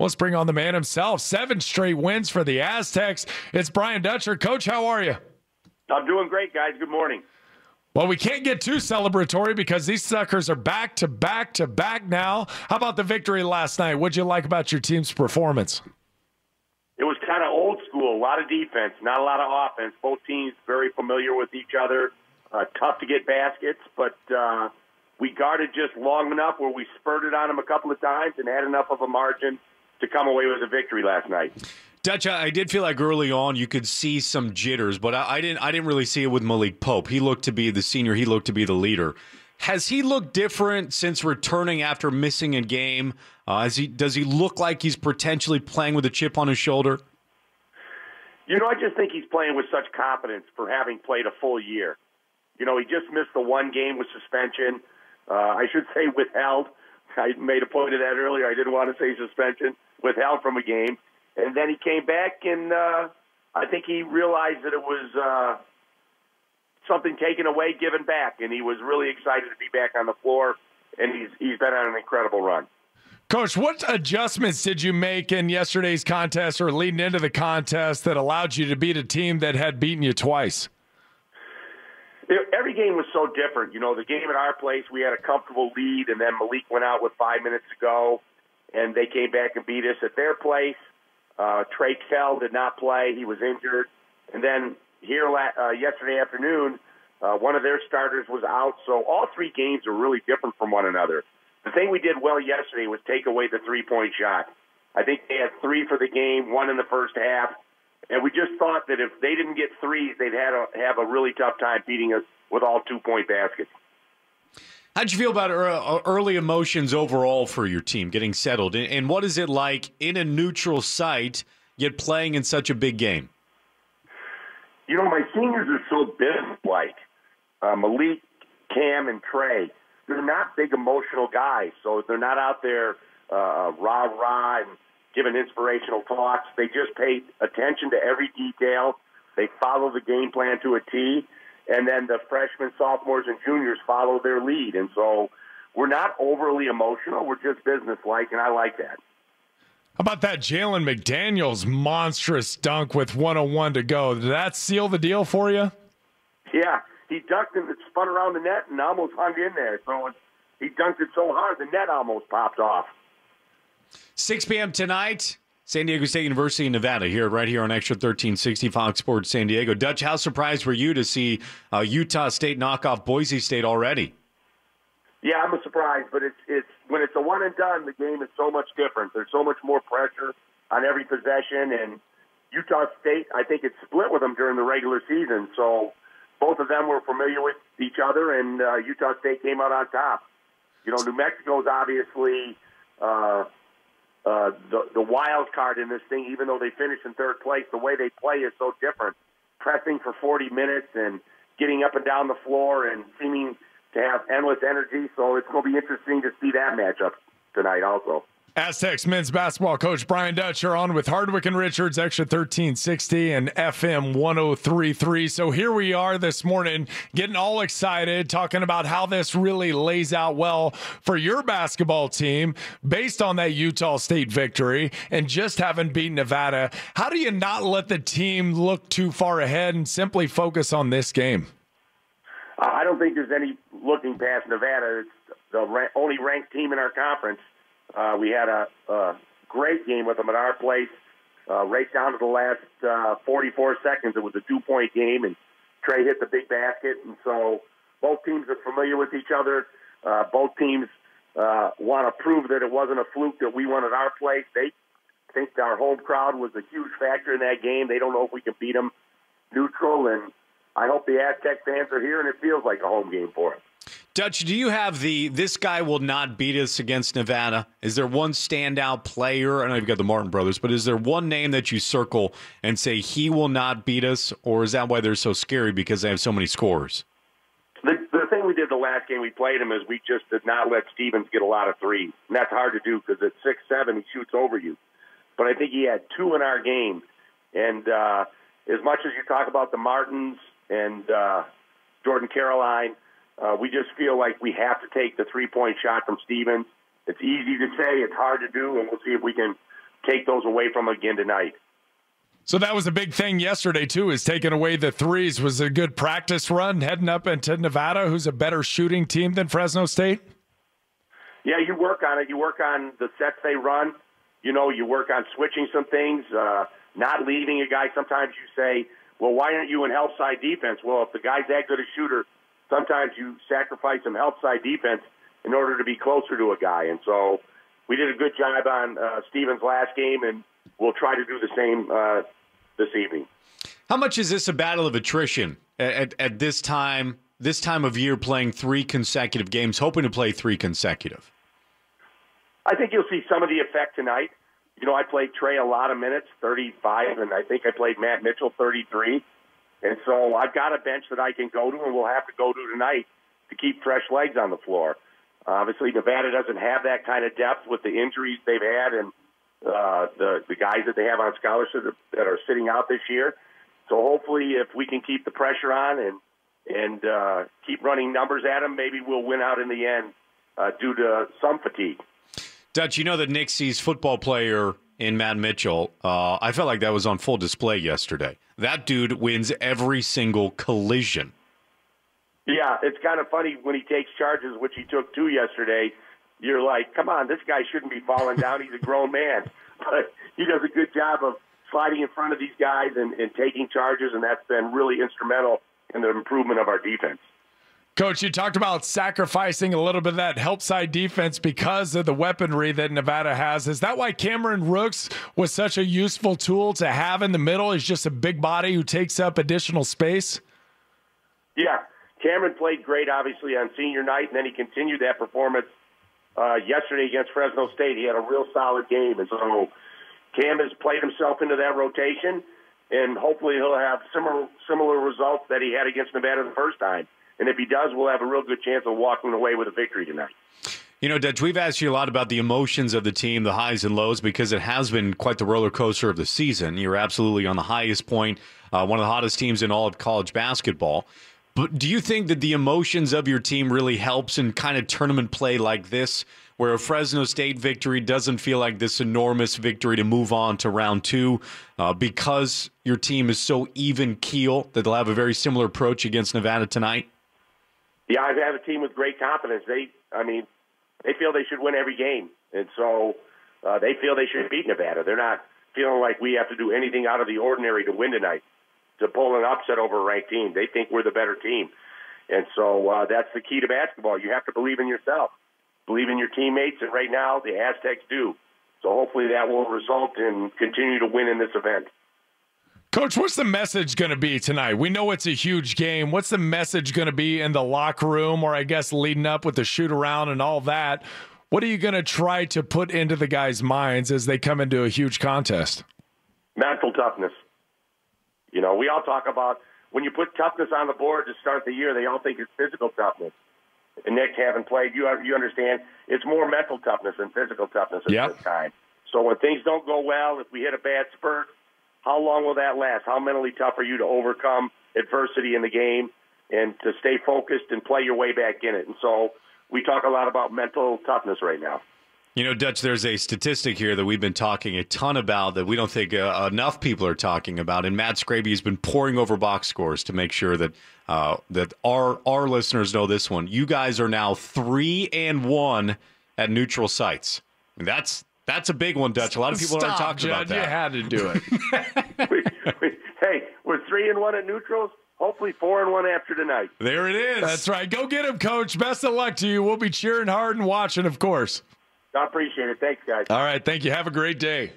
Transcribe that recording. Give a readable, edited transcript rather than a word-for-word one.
Let's bring on the man himself. 7 straight wins for the Aztecs. It's Brian Dutcher. Coach, how are you? I'm doing great, guys. Good morning. Well, we can't get too celebratory because these suckers are back to back to back now. How about the victory last night? What'd you like about your team's performance? It was kind of old school, a lot of defense, not a lot of offense. Both teams very familiar with each other. Tough to get baskets, but we guarded just long enough where we spurted on them a couple of times and had enough of a margin to come away with a victory last night. Dutch, I did feel like early on you could see some jitters, but I didn't really see it with Malik Pope. He looked to be the senior. He looked to be the leader. Has he looked different since returning after missing a game? Does he look like he's potentially playing with a chip on his shoulder? You know, I just think he's playing with such confidence for having played a full year. You know, he just missed the one game with suspension. I should say withheld. I made a point of that earlier. I didn't want to say suspension. Withheld from a game. And then he came back, and I think he realized that it was something taken away, given back. And he was really excited to be back on the floor, and he's been on an incredible run. Coach, what adjustments did you make in yesterday's contest or leading into the contest that allowed you to beat a team that had beaten you twice? Every game was so different. You know, the game at our place, we had a comfortable lead, and then Malik went out with 5 minutes to go, and they came back and beat us at their place. Trey Kell did not play. He was injured. And then here yesterday afternoon, one of their starters was out. So all 3 games are really different from one another. The thing we did well yesterday was take away the three-point shot. I think they had 3 for the game, 1 in the first half. And we just thought that if they didn't get 3s, they'd have a really tough time beating us with all 2-point baskets. How'd you feel about early emotions overall for your team getting settled? And what is it like in a neutral site, yet playing in such a big game? You know, my seniors are so business-like. Malik, Cam, and Trey, they're not big emotional guys, so they're not out there rah-rah and giving inspirational talks. They just pay attention to every detail. They follow the game plan to a T. And then the freshmen, sophomores, and juniors follow their lead. And so we're not overly emotional. We're just business-like, and I like that. How about that Jalen McDaniels monstrous dunk with 1:01 to go? Did that seal the deal for you? Yeah, he dunked and it spun around the net and almost hung in there. So he dunked it so hard the net almost popped off. 6 p.m. tonight, San Diego State University in Nevada, right here on Xtra 1360 Fox Sports San Diego. Dutch, how surprised were you to see Utah State knock off Boise State already? Yeah, I'm surprised, but it's when it's a one and done, the game is so much different. There's so much more pressure on every possession, and Utah State, I think, it split with them during the regular season. So both of them were familiar with each other, and Utah State came out on top. You know, New Mexico's obviously the wild card in this thing, even though they finished in third place. The way they play is so different. Pressing for 40 minutes and getting up and down the floor and seeming to have endless energy. So it's going to be interesting to see that matchup tonight also. Aztecs men's basketball coach Brian Dutcher on with Hardwick and Richards, Xtra 1360 and FM 103.3. So here we are this morning getting all excited, talking about how this really lays out well for your basketball team based on that Utah State victory and just having beaten Nevada. How do you not let the team look too far ahead and simply focus on this game? I don't think there's any looking past Nevada. It's the only ranked team in our conference. We had a great game with them at our place, right down to the last 44 seconds. It was a 2-point game, and Trey hit the big basket. And so both teams are familiar with each other. Both teams want to prove that it wasn't a fluke that we won at our place. They think our home crowd was a huge factor in that game. They don't know if we can beat them neutral, and I hope the Aztec fans are here, and it feels like a home game for them. Dutch, do you have this guy will not beat us against Nevada? Is there one standout player? I know you've got the Martin brothers, but is there one name that you circle and say he will not beat us, or is that why they're so scary because they have so many scorers? The thing we did the last game we played him is we just did not let Stevens get a lot of threes. And that's hard to do because at 6'7", he shoots over you. But I think he had 2 in our game. And as much as you talk about the Martins and Jordan Caroline, we just feel like we have to take the 3-point shot from Stevens. It's easy to say, it's hard to do, and we'll see if we can take those away from them again tonight. So that was a big thing yesterday, too, is taking away the threes. Was a good practice run heading up into Nevada, who's a better shooting team than Fresno State? Yeah, you work on it. You work on the sets they run. You know, you work on switching some things, not leaving a guy. Sometimes you say, well, why aren't you in help side defense? Well, if the guy's that good a shooter, sometimes you sacrifice some help side defense in order to be closer to a guy. And so we did a good job on Stevens' last game, and we'll try to do the same this evening. How much is this a battle of attrition at this time of year, playing 3 consecutive games, hoping to play 3 consecutive? I think you'll see some of the effect tonight. You know, I played Trey a lot of minutes, 35, and I think I played Matt Mitchell 33. And so I've got a bench that I can go to, and we'll have to go to tonight to keep fresh legs on the floor. Obviously, Nevada doesn't have that kind of depth with the injuries they've had and the guys that they have on scholarship that are sitting out this year. So hopefully, if we can keep the pressure on and keep running numbers at them, maybe we'll win out in the end due to some fatigue. Dutch, you know that Nick sees football player in Matt Mitchell. I felt like that was on full display yesterday. That dude wins every single collision. Yeah, it's kind of funny when he takes charges, which he took 2 yesterday. You're like, come on, this guy shouldn't be falling down. He's a grown man. But he does a good job of sliding in front of these guys and taking charges, and that's been really instrumental in the improvement of our defense. Coach, you talked about sacrificing a little bit of that help side defense because of the weaponry that Nevada has. Is that why Cameron Rooks was such a useful tool to have in the middle? He's just a big body who takes up additional space? Yeah, Cameron played great, obviously, on senior night, and then he continued that performance yesterday against Fresno State. He had a real solid game, and so Cam has played himself into that rotation, and hopefully he'll have similar results that he had against Nevada the first time. And if he does, we'll have a real good chance of walking away with a victory tonight. You know, Dutch, we've asked you a lot about the emotions of the team, the highs and lows, because it has been quite the roller coaster of the season. You're absolutely on the highest point, one of the hottest teams in all of college basketball. But do you think that the emotions of your team really helps in kind of tournament play like this, where a Fresno State victory doesn't feel like this enormous victory to move on to round 2 because your team is so even keel that they'll have a very similar approach against Nevada tonight? Yeah, I have a team with great confidence. They feel they should win every game, and so they feel they should beat Nevada. They're not feeling like we have to do anything out of the ordinary to win tonight, to pull an upset over a ranked team. They think we're the better team, and so that's the key to basketball. You have to believe in yourself, believe in your teammates, and right now the Aztecs do. So hopefully that will result in continue to win in this event. Coach, what's the message going to be tonight? We know it's a huge game. What's the message going to be in the locker room, or I guess leading up with the shoot around and all that? What are you going to try to put into the guys' minds as they come into a huge contest? Mental toughness. You know, we all talk about when you put toughness on the board to start the year, they all think it's physical toughness. And Nick, having played, you understand it's more mental toughness than physical toughness at this time. So when things don't go well, if we hit a bad spurt, how long will that last? How mentally tough are you to overcome adversity in the game and to stay focused and play your way back in it? And so we talk a lot about mental toughness right now. You know, Dutch, there's a statistic here that we've been talking a ton about that we don't think enough people are talking about. And Matt Scraby has been poring over box scores to make sure that that our listeners know this one. You guys are now 3-1 at neutral sites. I mean, that's a big one, Dutch. A lot of people aren't talking about that. You had to do it. Hey, we're 3-1 at neutrals. Hopefully 4-1 after tonight. There it is. That's right. Go get him, Coach. Best of luck to you. We'll be cheering hard and watching, of course. I appreciate it. Thanks, guys. All right. Thank you. Have a great day.